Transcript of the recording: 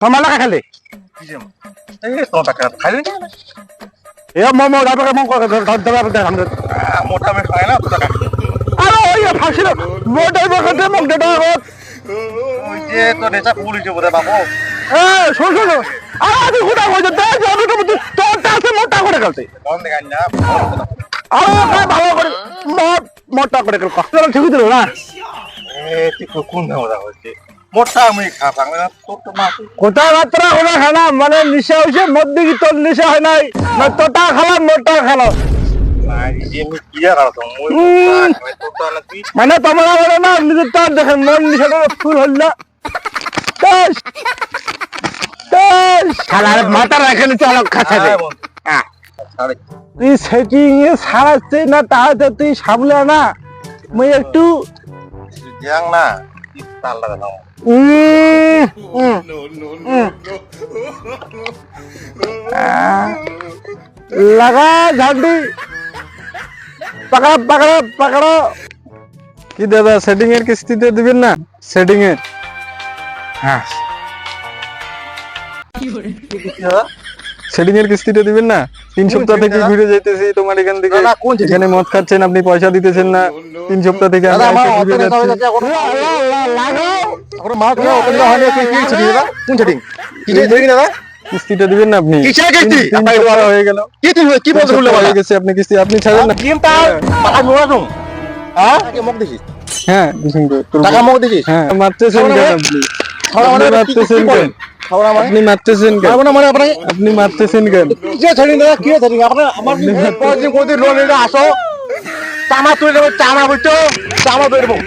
তোমার লাগা খালি এই তোমার টাকা খাইলে এ মোমো দাদা মো করে ধর আমরা মোটা আমি খাই না টাকা আরে ওই ফাঁসিল মোটাই বকতে মুখ দেটা হোক ওই যে তো নেচা পুলিশ বলে বাবু এ শোন শোন আরে আমি কোথা কইতে দেখ আমি তো তোর কাছে মোটা করে গেলতে কোন দেখাই না আরে ভালো করে মোটা করে গেল কথা ঠিক দিল না এ তুই কোন দাওয়া হচ্ছে মোটা আমি খাবো না তোর তো মা কোথা মাত্রা কোনা খানা মানে নিশা হইছে মধ্যে কি তোর নিশা হয় নাই না তোটা খালা মোটা খালা নাই যে আমি কি আর তো মই তোর তো না তুই মানে তোমরা বলে না নিজে তো দেখেন মন নিশাটা ফুল হল না বেশ বেশ খালার মাথা রাখেন চলো খাচ্ছে হ্যাঁ সাড়ে তুই সেটিং এ সারাচ্ছে না তাহলে তুই সামলে না মই একটু যাং না কি তাল লাগা দাও লাগা ঝান্ডি পাকড়া পাকড়া পাকড়া কি দাদা সেটিং এর কিস্তিতে দিবেন না সেটিং এর হ্যাঁ সেটিং এর কিস্তিটা দিবেন না 3 সপ্তাহ থেকে ঘুরে যাইতেছি তোমার এখান থেকে এখানে মদ খাচ্ছেন আপনি পয়সা দিতেছেন না 3 সপ্তাহ থেকে আমি ঘুরে যাচ্ছি ওরে মা তো ওকে হলে কি কি ছবি দাদা কোন সেটিং কি সেটিং দাদা কিস্তিটা দিবেন না আপনি কিসের কিস্তি? আমার বড় হয়ে গেল কি তুই কি বলছ বললে হয়ে গেছে আপনি কিস্তি আপনি ছাড়েন না কিনতা টাকা মোড়া তুমি হ্যাঁ টাকা মুখ দিছিস হ্যাঁ দিছেন তো টাকা মুখ দিছিস হ্যাঁ মারতেছেন কেন আপনি খাওয়া মানে মারতেছেন কেন খাওয়া মানে আপনি মারতেছেন কেন মানে আপনি আপনি মারতেছেন কেন যে সেটিং দাদা কি সেটিং আপনার আমার পরে কোন দিন লোন নিতে আসো চামা তুই দেবো চামা বুঝছো চামা তুই দেবো